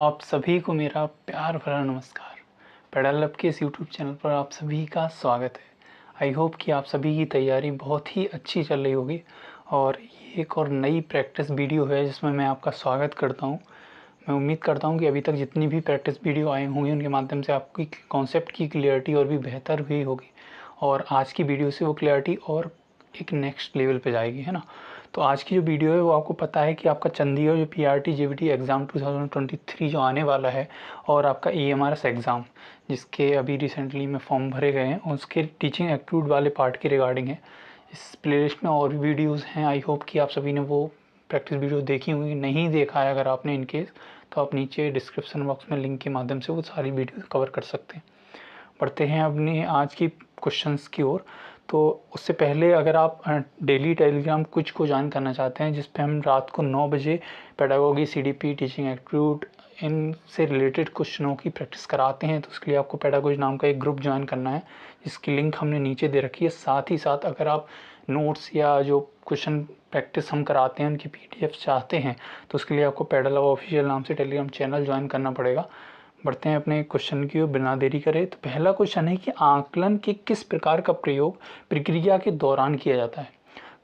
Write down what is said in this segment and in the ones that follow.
आप सभी को मेरा प्यार भरा नमस्कार। पेडल लब के इस यूट्यूब चैनल पर आप सभी का स्वागत है। आई होप कि आप सभी की तैयारी बहुत ही अच्छी चल रही होगी और ये एक और नई प्रैक्टिस वीडियो है जिसमें मैं आपका स्वागत करता हूँ। मैं उम्मीद करता हूँ कि अभी तक जितनी भी प्रैक्टिस वीडियो आए होंगे उनके माध्यम से आपकी कॉन्सेप्ट की क्लियरिटी और भी बेहतर हुई होगी और आज की वीडियो से वो क्लियरिटी और एक नेक्स्ट लेवल पे जाएगी, है ना। तो आज की जो वीडियो है वो आपको पता है कि आपका चंडीगढ़ जो PRT JBT एग्ज़ाम 2023 जो आने वाला है और आपका EMRS एग्ज़ाम जिसके अभी रिसेंटली में फॉर्म भरे गए हैं उसके टीचिंग एप्टीट्यूड वाले पार्ट के रिगार्डिंग है। इस प्लेलिस्ट में और भी वीडियोज़ हैं। आई होप कि आप सभी ने वो प्रैक्टिस वीडियो देखी होंगी। नहीं देखा है अगर आपने इनकेस तो आप नीचे डिस्क्रिप्शन बॉक्स में लिंक के माध्यम से वो सारी वीडियो कवर कर सकते हैं। बढ़ते हैं अपने आज की क्वेश्चंस की ओर। तो उससे पहले अगर आप डेली टेलीग्राम कुछ को ज्वाइन करना चाहते हैं जिस पे हम रात को 9 बजे पेडागोगी CDP टीचिंग एप्टीट्यूड इनसे रिलेटेड क्वेश्चनों की प्रैक्टिस कराते हैं, तो उसके लिए आपको पेडागोगी नाम का एक ग्रुप ज्वाइन करना है जिसकी लिंक हमने नीचे दे रखी है। साथ ही साथ अगर आप नोट्स या जो क्वेश्चन प्रैक्टिस हम कराते हैं उनकी PDF चाहते हैं तो उसके लिए आपको पेडल ऑफिशियल नाम से टेलीग्राम चैनल ज्वाइन करना पड़ेगा। बढ़ते हैं अपने क्वेश्चन की ओर बिना देरी करे। तो पहला क्वेश्चन है कि आकलन के किस प्रकार का प्रयोग प्रक्रिया के दौरान किया जाता है।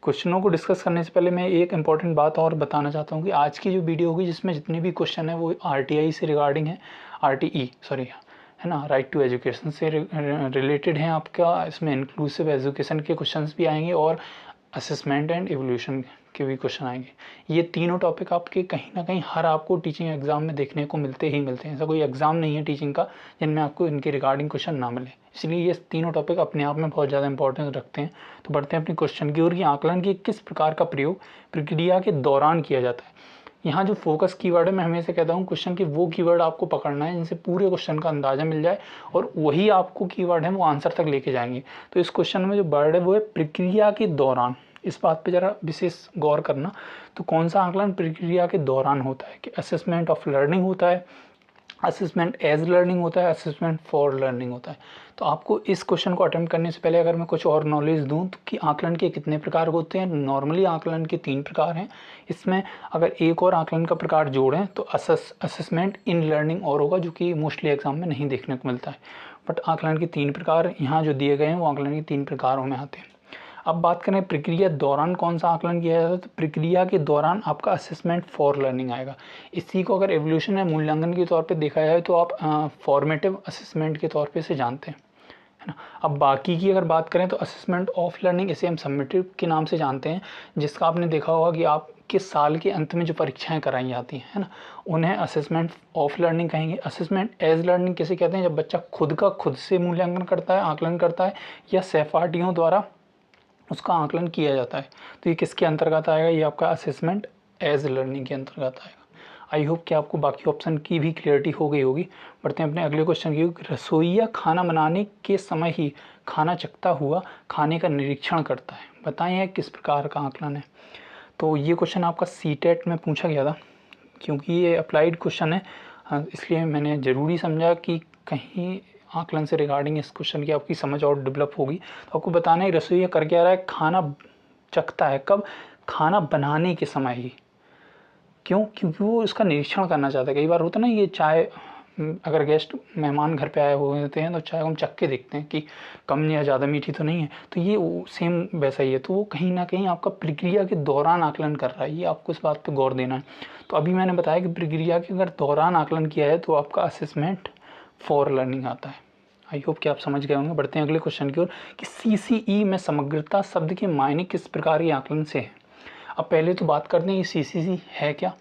क्वेश्चनों को डिस्कस करने से पहले मैं एक इंपॉर्टेंट बात और बताना चाहता हूँ कि आज की जो वीडियो होगी जिसमें जितने भी क्वेश्चन है वो RTI से रिगार्डिंग है, RTE सॉरी है ना, राइट टू एजुकेशन से रिलेटेड है आपका। इसमें इंक्लूसिव एजुकेशन के क्वेश्चंस भी आएंगे और असेसमेंट एंड एवोल्यूशन के भी क्वेश्चन आएंगे। ये तीनों टॉपिक आपके कहीं ना कहीं हर आपको टीचिंग एग्जाम में देखने को मिलते ही मिलते हैं। ऐसा कोई एग्जाम नहीं है टीचिंग का जिनमें आपको इनके रिगार्डिंग क्वेश्चन ना मिले, इसलिए ये तीनों टॉपिक अपने आप में बहुत ज़्यादा इंपॉर्टेंस रखते हैं। तो बढ़ते हैं अपने क्वेश्चन की ओर कि आकलन के किस प्रकार का प्रयोग प्रक्रिया के दौरान किया जाता है। यहाँ जो फोकस कीवर्ड है, मैं हमेशा कहता हूँ क्वेश्चन के वो कीवर्ड आपको पकड़ना है जिनसे पूरे क्वेश्चन का अंदाजा मिल जाए और वही आपको कीवर्ड है वो आंसर तक लेके जाएंगे। तो इस क्वेश्चन में जो वर्ड है वो है प्रक्रिया के दौरान। इस बात पे ज़रा विशेष गौर करना। तो कौन सा आकलन प्रक्रिया के दौरान होता है कि असेसमेंट ऑफ लर्निंग होता है, असेसमेंट एज लर्निंग होता है, असेसमेंट फॉर लर्निंग होता है। तो आपको इस क्वेश्चन को अटेम्प्ट करने से पहले अगर मैं कुछ और नॉलेज दूं तो कि आकलन के कितने प्रकार होते हैं। नॉर्मली आकलन के 3 प्रकार हैं। इसमें अगर एक और आकलन का प्रकार जोड़ें तो असेसमेंट इन लर्निंग और होगा, जो कि मोस्टली एग्जाम में नहीं देखने को मिलता है। बट आकलन के 3 प्रकार यहाँ जो दिए गए हैं वो आकलन के 3 प्रकारों में आते हैं। अब बात करें प्रक्रिया दौरान कौन सा आकलन किया जाता है, तो प्रक्रिया के दौरान आपका असेसमेंट फॉर लर्निंग आएगा। इसी को अगर एवोल्यूशन या मूल्यांकन के तौर पे देखा जाए तो आप फॉर्मेटिव असेसमेंट के तौर पे इसे जानते हैं, है ना। अब बाकी की अगर बात करें तो असेसमेंट ऑफ लर्निंग, इसे हम सम्मेटिव के नाम से जानते हैं, जिसका आपने देखा होगा कि आप किस साल के अंत में जो परीक्षाएं कराई जाती हैं, है ना, उन्हें असेसमेंट ऑफ लर्निंग कहेंगे। असेसमेंट एज लर्निंग किसे कहते हैं, जब बच्चा खुद से मूल्यांकन करता है, आकलन करता है या सहपाठियों द्वारा उसका आकलन किया जाता है। तो ये किसके अंतर्गत आएगा, ये आपका असेसमेंट एज लर्निंग के अंतर्गत आएगा। आई होप कि आपको बाकी ऑप्शन की भी क्लियरिटी हो गई होगी। बढ़ते हैं अपने अगले क्वेश्चन की। रसोइया खाना बनाने के समय ही खाना चखता हुआ खाने का निरीक्षण करता है, बताएं यह किस प्रकार का आकलन है। तो ये क्वेश्चन आपका CTET में पूछा गया था। क्योंकि ये अप्लाइड क्वेश्चन है इसलिए मैंने ज़रूरी समझा कि कहीं आकलन से रिगार्डिंग इस क्वेश्चन की आपकी समझ और डेवलप होगी। तो आपको बताना है रसोइया कर क्या रहा है, खाना चखता है। कब, खाना बनाने के समय ही। क्यों, क्योंकि वो इसका निरीक्षण करना चाहता है। कई बार होता है ना, ये चाय अगर गेस्ट मेहमान घर पे आए हुए होते हैं तो चाय हम चख के देखते हैं कि कम या ज़्यादा मीठी तो नहीं है। तो ये सेम वैसा ही है। तो वो कहीं ना कहीं आपका प्रक्रिया के दौरान आकलन कर रहा है, ये आपको इस बात पे गौर देना है। तो अभी मैंने बताया कि प्रक्रिया के अगर दौरान आकलन किया है तो आपका असेसमेंट फॉर लर्निंग आता है। आई होप कि आप समझ गए होंगे। बढ़ते हैं अगले क्वेश्चन की ओर कि CCE में समग्रता शब्द के मायने किस प्रकार के आकलन से है। अब पहले तो बात करते हैं ये CCC है क्या।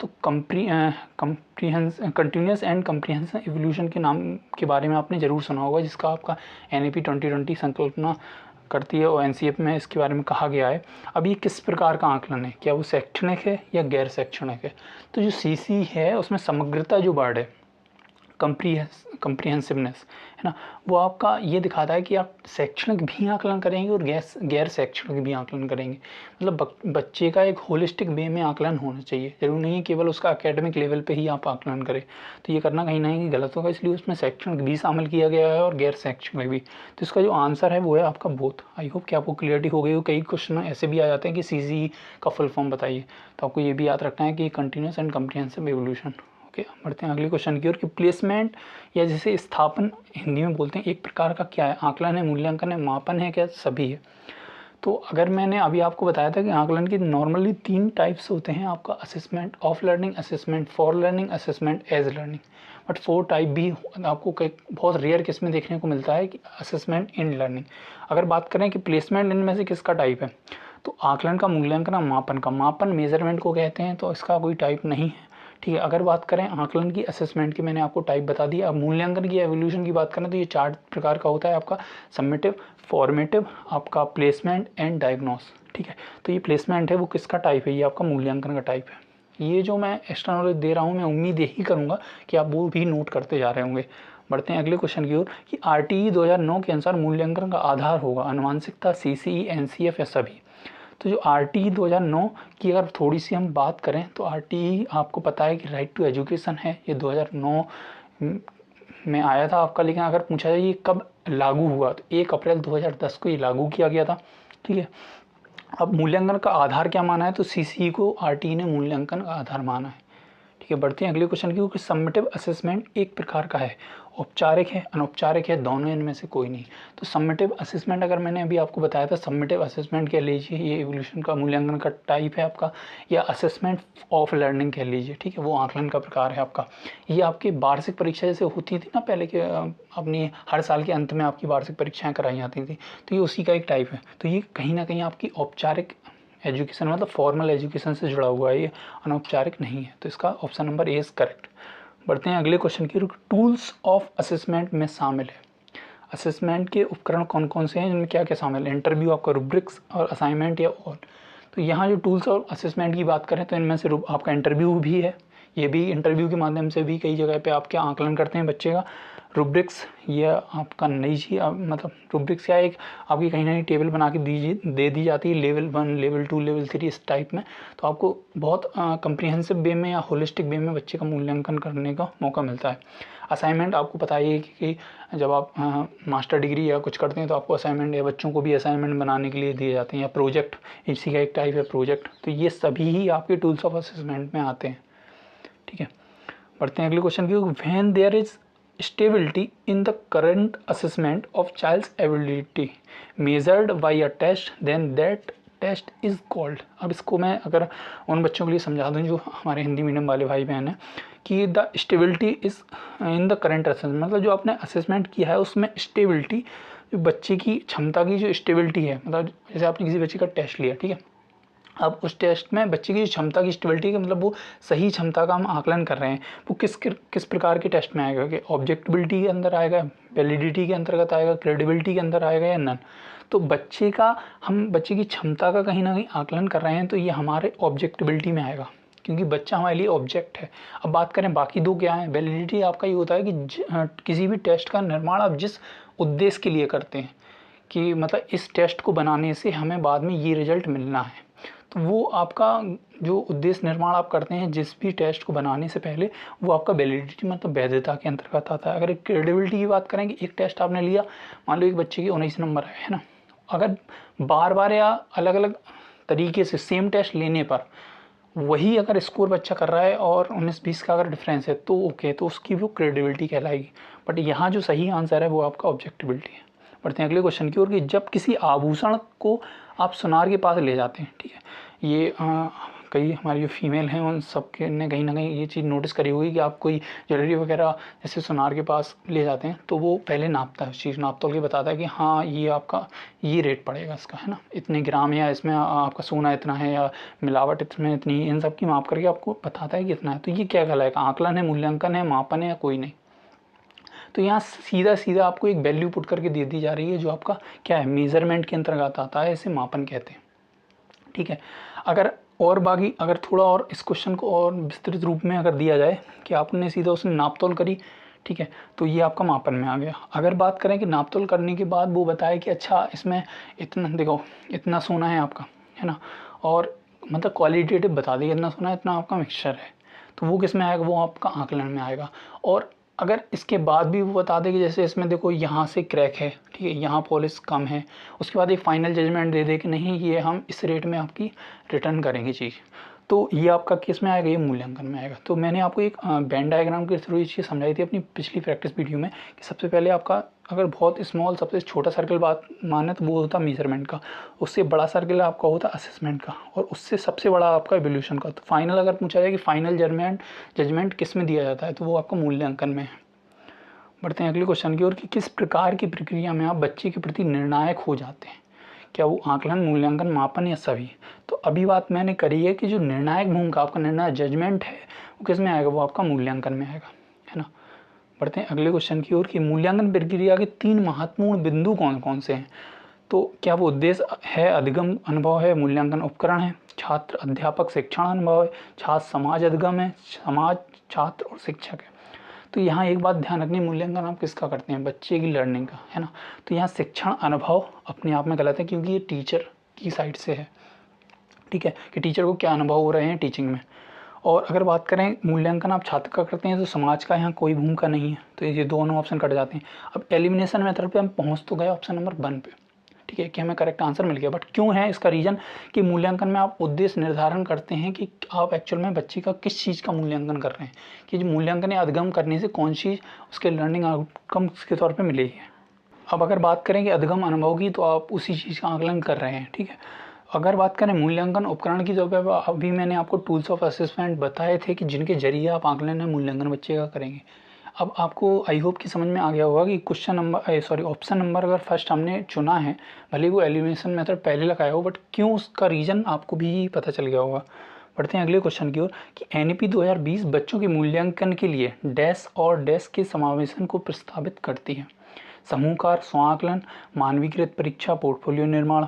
तो कंटिन्यूस एंड कम्प्रीहेंसिव एवोल्यूशन के नाम के बारे में आपने ज़रूर सुना होगा, जिसका आपका NAP 2020 संकल्पना करती है और NCF में इसके बारे में कहा गया है। अब ये किस प्रकार का आकलन है, क्या वो शैक्षणिक है या गैर शैक्षणिक है। तो जो CC है उसमें समग्रता जो वर्ड है, कंप्रीहेंसिवनेस, है ना, वो आपका ये दिखाता है कि आप शैक्षणिक भी आकलन करेंगे और गैर शैक्षणिक भी आकलन करेंगे। मतलब बच्चे का एक होलिस्टिक वे में आकलन होना चाहिए। जरूरी नहीं है केवल उसका एकेडमिक लेवल पे ही आप आकलन करें, तो ये करना कहीं ना कहीं गलत होगा। इसलिए उसमें शैक्षणिक भी शामिल किया गया है और गैर शैक्षणिक भी। तो इसका जो आंसर है वो है आपका बोथ। आई होप कि आपको क्लियरिटी हो गई हो। कई क्वेश्चन ऐसे भी आ जाते हैं कि CCE का फुल फॉर्म बताइए, तो आपको ये भी याद रखना है कि continuous and comprehensive evolution okay, बढ़ते हैं अगले क्वेश्चन की ओर कि प्लेसमेंट या जैसे स्थापन हिंदी में बोलते हैं एक प्रकार का क्या है, आकलन है, मूल्यांकन है, मापन है, क्या सभी है। तो अगर मैंने अभी आपको बताया था कि आकलन की नॉर्मली 3 टाइप्स होते हैं आपका, assessment of learning, assessment for learning, assessment as learning, but 4 type भी आपको कई बहुत रेयर केस में देखने को मिलता है कि असेसमेंट इन लर्निंग। अगर बात करें कि प्लेसमेंट इनमें से किसका टाइप है, तो आकलन का, मूल्यांकन का, मापन का। मापन मेजरमेंट को कहते हैं, तो इसका कोई टाइप नहीं है, ठीक है। अगर बात करें आकलन की, असेसमेंट की, मैंने आपको टाइप बता दिया। अब मूल्यांकन की, एवोल्यूशन की बात करें तो ये 4 प्रकार का होता है आपका, समेटिव, फॉर्मेटिव, आपका प्लेसमेंट एंड डायग्नोस, ठीक है। तो ये प्लेसमेंट है वो किसका टाइप है, ये आपका मूल्यांकन का टाइप है। ये जो मैं एक्स्ट्रा नॉलेज दे रहा हूँ, मैं उम्मीद यही करूँगा कि आप वो भी नोट करते जा रहे होंगे। बढ़ते हैं अगले क्वेश्चन की ओर कि RTE 2009 के अनुसार मूल्यांकन का आधार होगा आनुवांशिकता, CCE, NCF या सभी। तो जो RTE 2009 की अगर थोड़ी सी हम बात करें तो RTE आपको पता है कि राइट टू एजुकेशन है, ये 2009 में आया था आपका। लेकिन अगर पूछा जाए ये कब लागू हुआ, तो 1 अप्रैल 2010 को ये लागू किया गया था, ठीक है। अब मूल्यांकन का आधार क्या माना है, तो CCE को RTE ने मूल्यांकन का आधार माना है, ठीक है। बढ़ते हैं अगले क्वेश्चन की, सम्मेटिव असेसमेंट एक प्रकार का है, औपचारिक है, अनौपचारिक है, दोनों इनमें से कोई नहीं। तो सम्मेटिव असेसमेंट अगर मैंने अभी आपको बताया था, सम्मेटिव असेसमेंट कह लीजिए, ये इवोल्यूशन का मूल्यांकन का टाइप है आपका, या असेसमेंट ऑफ लर्निंग कह लीजिए, ठीक है, वो आकलन का प्रकार है आपका। ये आपकी वार्षिक परीक्षा जैसे होती थी ना पहले के, अपनी हर साल के अंत में आपकी वार्षिक परीक्षाएं कराई जाती थी, तो ये उसी का एक टाइप है। तो ये कहीं ना कहीं आपकी औपचारिक एजुकेशन मतलब फॉर्मल एजुकेशन से जुड़ा हुआ है, ये अनौपचारिक नहीं है। तो इसका option number A is correct. बढ़ते हैं अगले क्वेश्चन की, टूल्स ऑफ असेसमेंट में शामिल है। असेसमेंट के उपकरण कौन कौन से हैं, इनमें क्या क्या शामिल है, इंटरव्यू, आपका रुब्रिक्स और असाइनमेंट या और। तो यहाँ जो टूल्स और असेसमेंट की बात करें तो इनमें से आपका इंटरव्यू भी है, ये भी इंटरव्यू के माध्यम से भी कई जगह पे आपके आकलन करते हैं बच्चे का। रुब्रिक्स ये आपका नई चीज़, मतलब रुब्रिक्स क्या एक आपकी कहीं ना कहीं टेबल बना के दे दी जाती है, लेवल 1, लेवल 2, लेवल 3 इस टाइप में। तो आपको बहुत कंप्रीहेंसिव वे में या होलिस्टिक वे में बच्चे का मूल्यांकन करने का मौका मिलता है। असाइनमेंट आपको पता ही है कि जब आप मास्टर डिग्री या कुछ करते हैं तो आपको असाइनमेंट या बच्चों को भी असाइनमेंट बनाने के लिए दिए जाते हैं, या प्रोजेक्ट, इसी का एक टाइप है प्रोजेक्ट। तो ये सभी ही आपके टूल्स ऑफ असेसमेंट में आते हैं, ठीक है। बढ़ते हैं अगले क्वेश्चन की, when there is stability in the current assessment of child's ability measured by a test then that test is called. अब इसको मैं अगर उन बच्चों के लिए समझा दूं जो हमारे हिंदी मीडियम वाले भाई बहन हैं, कि the stability is in the current assessment, मतलब जो आपने असेसमेंट किया है उसमें स्टेबिलिटी, जो बच्चे की क्षमता की जो स्टेबिलिटी है, मतलब जैसे आपने किसी बच्चे का टेस्ट लिया, ठीक है, अब उस टेस्ट में बच्चे की क्षमता की स्टेबिलिटी का मतलब वो सही क्षमता का हम आकलन कर रहे हैं, वो किस प्रकार के टेस्ट में आएगा, कि ऑब्जेक्टिबिलिटी के अंदर आएगा, वैलिडिटी के अंतर्गत आएगा, क्रेडिबिलिटी के अंदर आएगा या नन। तो हम बच्चे की क्षमता का कहीं ना कहीं आकलन कर रहे हैं, तो ये हमारे ऑब्जेक्टिबिलिटी में आएगा, क्योंकि बच्चा हमारे लिए ऑब्जेक्ट है। अब बात करें बाकी दो क्या है, वैलिडिटी आपका ये होता है कि किसी भी टेस्ट का निर्माण आप जिस उद्देश्य के लिए करते हैं, कि मतलब इस टेस्ट को बनाने से हमें बाद में ये रिजल्ट मिलना है, तो वो आपका जो उद्देश्य निर्माण आप करते हैं जिस भी टेस्ट को बनाने से पहले, वो आपका वैलिडिटी मतलब वैधता के अंतर्गत आता है। अगर एक क्रेडिबिलिटी की बात करें कि एक टेस्ट आपने लिया, मान लो एक बच्चे के 19 नंबर आए, है ना, अगर बार बार या अलग अलग तरीके से सेम टेस्ट लेने पर वही अगर स्कोर बच्चा कर रहा है और 19-20 का अगर डिफरेंस है तो ओके, तो उसकी वो क्रेडिबिलिटी कहलाएगी। बट यहाँ जो सही आंसर है वो आपका ऑब्जेक्टिबिलिटी है। बढ़ते हैं अगले क्वेश्चन की ओर, कि जब किसी आभूषण को आप सुनार के पास ले जाते हैं, ठीक है, ये कई हमारी जो फीमेल हैं उन सबके ने कहीं ना कहीं ये चीज़ नोटिस करी होगी कि आप कोई ज्वेलरी वगैरह जैसे सुनार के पास ले जाते हैं तो वो पहले नापता है, उस चीज़ नाप तोल के बताता है कि हाँ ये आपका ये रेट पड़ेगा इसका, है ना, इतने ग्राम, या इसमें आपका सोना इतना है, या मिलावट इसमें इतनी, इन सब की माप करके आपको बताता है कि इतना है। तो ये क्या कहलाएगा, आकलन है, मूल्यांकन है, मापन है, या कोई नहीं। तो यहाँ सीधा सीधा आपको एक वैल्यू पुट करके दे दी जा रही है जो आपका क्या है, मेजरमेंट के अंतर्गत आता है, इसे मापन कहते हैं, ठीक है। अगर थोड़ा और इस क्वेश्चन को और विस्तृत रूप में अगर दिया जाए कि आपने सीधा उसने नापतोल करी, ठीक है, तो ये आपका मापन में आ गया। अगर बात करें कि नापतोल करने के बाद वो बताए कि अच्छा इसमें इतना देखो इतना सोना है आपका, है ना, और मतलब क्वालिटेटिव बता देगा इतना सोना है, इतना आपका मिक्सचर है, तो वो किस में आएगा, वो आपका आकलन में आएगा। और अगर इसके बाद भी वो बता दे कि जैसे इसमें देखो यहाँ से क्रैक है, ठीक है, यहाँ पॉलिश कम है, उसके बाद एक फाइनल जजमेंट दे दे कि नहीं ये हम इस रेट में आपकी रिटर्न करेंगे चीज़, तो ये आपका किस में आएगा, ये मूल्यांकन में आएगा। तो मैंने आपको एक वेन डायग्राम के थ्रू ये चीज़ समझाई थी अपनी पिछली प्रैक्टिस वीडियो में कि सबसे पहले आपका अगर बहुत स्मॉल सबसे छोटा सर्कल बात माने तो वो होता मेजरमेंट का, उससे बड़ा सर्कल आपका होता असेसमेंट का, और उससे सबसे बड़ा आपका एवोल्यूशन का। तो फाइनल अगर पूछा जाए कि फाइनल जजमेंट किस में दिया जाता है तो वो आपका मूल्यांकन में है। बढ़ते हैं अगले क्वेश्चन की ओर कि किस प्रकार की प्रक्रिया में आप बच्चे के प्रति निर्णायक हो जाते हैं, क्या वो आकलन, मूल्यांकन, मापन या सभी। तो अभी बात मैंने करी है कि जो निर्णायक भूमिका आपका निर्णय जजमेंट है वो किस में आएगा, वो आपका मूल्यांकन में आएगा, है ना। बढ़ते हैं अगले क्वेश्चन की ओर कि मूल्यांकन प्रक्रिया के 3 महत्वपूर्ण बिंदु कौन कौन से हैं। तो क्या वो उद्देश्य है, अधिगम अनुभव है, मूल्यांकन उपकरण है, छात्र अध्यापक शिक्षण अनुभव है, छात्र समाज अधिगम है, समाज छात्र और शिक्षक है। तो यहाँ एक बात ध्यान रखनी, मूल्यांकन आप किसका करते हैं, बच्चे की लर्निंग का, है ना। तो यहाँ शिक्षण अनुभव अपने आप में गलत है क्योंकि ये टीचर की साइड से है, ठीक है, कि टीचर को क्या अनुभव हो रहे हैं टीचिंग में। और अगर बात करें मूल्यांकन आप छात्र का करते हैं तो समाज का यहाँ कोई भूमिका नहीं है, तो ये दोनों ऑप्शन कट जाते हैं। अब एलिमिनेशन मेथड पे हम पहुँच तो गए ऑप्शन नंबर 1 पे, ठीक है, कि हमें करेक्ट आंसर मिल गया। बट क्यों है इसका रीज़न कि मूल्यांकन में आप उद्देश्य निर्धारण करते हैं कि आप एक्चुअल में बच्चे का किस चीज़ का मूल्यांकन कर रहे हैं, कि जो मूल्यांकन या अधिगम करने से कौन चीज़ उसके लर्निंग आउटकम्स के तौर पे मिलेगी। अब अगर बात करें कि अधिगम अनुभव की तो आप उसी चीज़ का आकलन कर रहे हैं, ठीक है। अगर बात करें मूल्यांकन उपकरण की तो अभी मैंने आपको टूल्स ऑफ असेसमेंट बताए थे कि जिनके जरिए आप आकलन या मूल्यांकन बच्चे का करेंगे। अब आपको आई होप कि समझ में आ गया होगा कि ऑप्शन नंबर अगर फर्स्ट हमने चुना है, भले वो एलिमिनेशन मेथड पहले लगाया हो, बट क्यों उसका रीज़न आपको भी पता चल गया होगा। बढ़ते हैं अगले क्वेश्चन की ओर कि एनईपी 2020 बच्चों के मूल्यांकन के लिए डैश और डैश के समावेशन को प्रस्तावित करती है। समूहकार, स्वांकलन, मानवीकृत परीक्षा, पोर्टफोलियो निर्माण,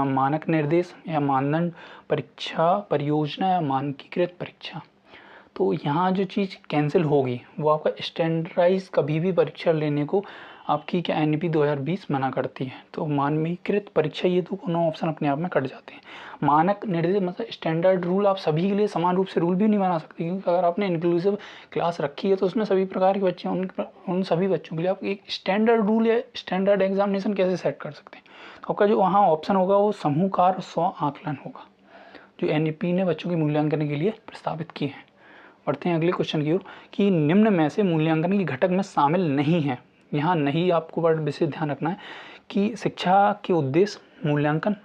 मानक निर्देश या मानदंड परीक्षा, परियोजना या मानकीकृत परीक्षा। तो यहाँ जो चीज़ कैंसिल होगी वो आपका स्टैंडर्डाइज कभी भी परीक्षा लेने को आपकी क्या एनईपी 2020 मना करती है। तो मानकीकृत परीक्षा ये तो दोनों ऑप्शन अपने आप में कट जाते हैं। मानक निर्देश मतलब स्टैंडर्ड रूल आप सभी के लिए समान रूप से रूल भी नहीं बना सकते, क्योंकि अगर आपने इंक्लूसिव क्लास रखी है तो उसमें सभी प्रकार के बच्चे उन सभी बच्चों के लिए आप एक स्टैंडर्ड रूल या स्टैंडर्ड एग्जामिनेशन कैसे सेट कर सकते हैं। तो आपका जो वहाँ ऑप्शन होगा वो समूहकार स्व आकलन होगा, जो एनईपी ने बच्चों के मूल्यांकन के लिए प्रस्तावित किए हैं। बढ़ते हैं अगले क्वेश्चन की ओर कि निम्न में से मूल्यांकन की घटक में शामिल नहीं है। यहाँ नहीं आपको बड़ा विशेष ध्यान रखना है कि शिक्षा के उद्देश्य, मूल्यांकन,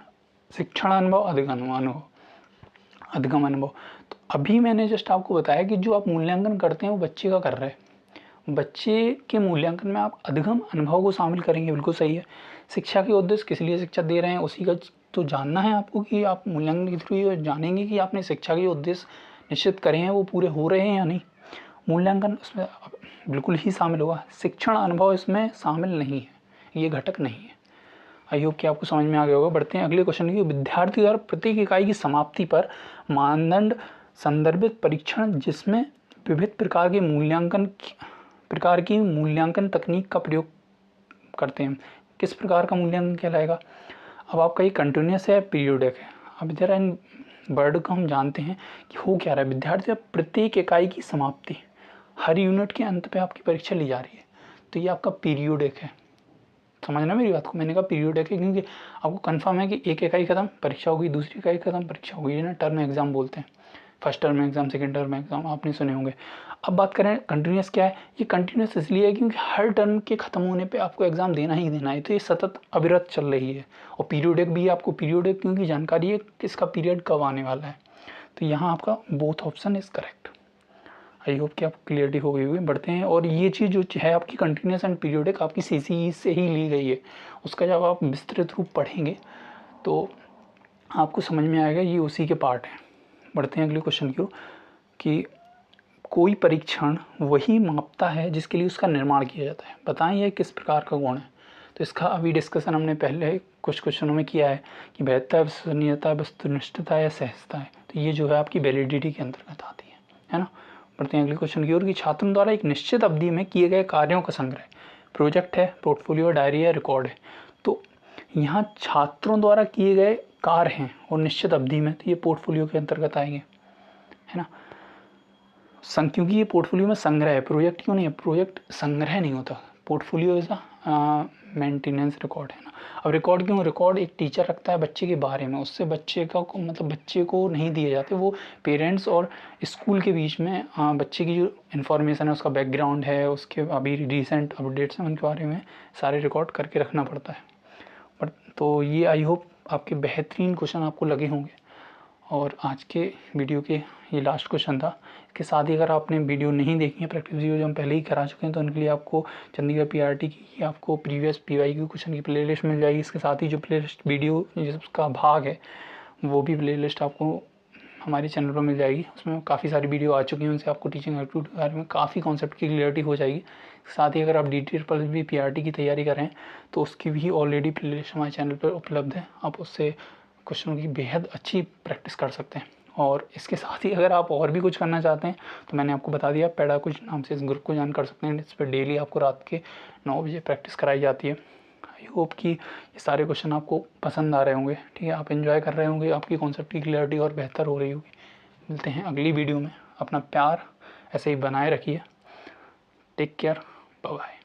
शिक्षण अनुभव, अधिगम अनुभव। तो अभी मैंने जस्ट आपको बताया कि जो आप मूल्यांकन करते हैं वो बच्चे का कर रहे हैं, बच्चे के मूल्यांकन में आप अधिगम अनुभव को शामिल करेंगे, बिल्कुल सही है। शिक्षा के उद्देश्य किस लिए शिक्षा दे रहे हैं उसी का तो जानना है आपको, कि आप मूल्यांकन के थ्रू ये जानेंगे कि आपने शिक्षा के उद्देश्य निश्चित करें हैं वो पूरे हो रहे हैं या नहीं। मूल्यांकन उसमें बिल्कुल ही शामिल होगा, शिक्षण अनुभव इसमें शामिल नहीं है, ये घटक नहीं है। आई होप कि आपको समझ में आ गया होगा। बढ़ते हैं अगले क्वेश्चन की, विद्यार्थी द्वारा प्रत्येक इकाई की समाप्ति पर मानदंड संदर्भित परीक्षण जिसमें विविध प्रकार की मूल्यांकन तकनीक का प्रयोग करते हैं, किस प्रकार का मूल्यांकन कहलाएगा। अब आपका ये कंटिन्यूस है, पीरियोडिक है। अब जरा इन वर्ड को हम जानते हैं कि हो क्या रहा है। विद्यार्थी प्रत्येक इकाई की समाप्ति, हर यूनिट के अंत पे आपकी परीक्षा ली जा रही है, तो ये आपका पीरियोडिक है। समझना मेरी बात को, मैंने कहा पीरियोडिक है क्योंकि आपको कंफर्म है कि एक इकाई खत्म परीक्षा होगी, दूसरी इकाई खत्म परीक्षा होगी, ये ना टर्म एग्जाम बोलते हैं, first term exam, second term exam आपने सुने होंगे। अब बात करें कंटिन्यूस क्या है, ये कंटिन्यूस इसलिए है क्योंकि हर टर्म के खत्म होने पे आपको एग्जाम देना ही देना है, तो ये सतत अविरत चल रही है। और पीरियोडिक भी आपको पीरियोडिक क्योंकि जानकारी है कि इसका पीरियड कब आने वाला है। तो यहाँ आपका both option is correct. I hope कि आपको क्लियरिटी हो गई होगी। बढ़ते हैं, और ये चीज़ जो है आपकी कंटिन्यूस एंड पीरियोडिक आपकी CCE से ही ली गई है, उसका जब आप विस्तृत रूप पढ़ेंगे तो आपको समझ में आएगा ये उसी के पार्ट हैं। बढ़ते हैं अगले क्वेश्चन की ओर कि कोई परीक्षण वही मापता है जिसके लिए उसका निर्माण किया जाता है, बताएं यह किस प्रकार का गुण है। तो इसका अभी डिस्कशन हमने पहले कुछ क्वेश्चनों में किया है कि वैधता, विश्वसनीयता, वस्तुनिष्ठता या सहजता है, तो ये जो है आपकी वैलिडिटी के अंतर्गत आती है ना। बढ़ते हैं अगले क्वेश्चन की ओर कि छात्रों द्वारा एक निश्चित अवधि में किए गए कार्यों का संग्रह, प्रोजेक्ट है, पोर्टफोलियो, डायरी या रिकॉर्ड है। तो यहाँ छात्रों द्वारा किए गए कार्य हैं और निश्चित अवधि में, तो ये पोर्टफोलियो के अंतर्गत आएंगे, है ना। क्योंकि ये पोर्टफोलियो में संग्रह है, प्रोजेक्ट क्यों नहीं है, प्रोजेक्ट संग्रह नहीं होता, portfolio is a maintenance record, है ना। अब रिकॉर्ड क्यों, रिकॉर्ड एक टीचर रखता है बच्चे के बारे में, उससे बच्चे का मतलब बच्चे को नहीं दिए जाते, वो पेरेंट्स और स्कूल के बीच में बच्चे की जो इन्फॉर्मेशन है, उसका बैकग्राउंड है, उसके अभी रिसेंट अपडेट्स हैं, उनके बारे में सारे रिकॉर्ड करके रखना पड़ता है। बट तो ये आई होप आपके बेहतरीन क्वेश्चन आपको लगे होंगे। और आज के वीडियो के ये लास्ट क्वेश्चन था। इसके साथ ही अगर आपने वीडियो नहीं देखी है, प्रैक्टिस वीडियो जो हम पहले ही करा चुके हैं, तो उनके लिए आपको चंडीगढ़ पीआरटी की आपको प्रीवियस पीवाईक्यू क्वेश्चन की प्लेलिस्ट मिल जाएगी। इसके साथ ही जो प्लेलिस्ट वीडियो जिसका भाग है वो भी प्लेलिस्ट आपको हमारे चैनल पर मिल जाएगी। उसमें काफ़ी सारी वीडियो आ चुकी हैं, उनसे आपको टीचिंग एप्टीट्यूड के बारे में काफ़ी कॉन्सेप्ट की क्लियरिटी हो जाएगी। साथ ही अगर आप DTET पर भी पीआरटी की तैयारी कर रहे हैं तो उसकी भी ऑलरेडी प्लेलिस्ट हमारे चैनल पर उपलब्ध है, आप उससे क्वेश्चनों की बेहद अच्छी प्रैक्टिस कर सकते हैं। और इसके साथ ही अगर आप और भी कुछ करना चाहते हैं तो मैंने आपको बता दिया, पैडा कुछ नाम से इस ग्रुप को ज्वाइन कर सकते हैं। इस पर डेली आपको रात के 9 बजे प्रैक्टिस कराई जाती है। आई होप कि ये सारे क्वेश्चन आपको पसंद आ रहे होंगे, ठीक है, आप एंजॉय कर रहे होंगे, आपकी कॉन्सेप्ट की क्लियरिटी और बेहतर हो रही होगी। मिलते हैं अगली वीडियो में, अपना प्यार ऐसे ही बनाए रखिए। Take care, bye bye.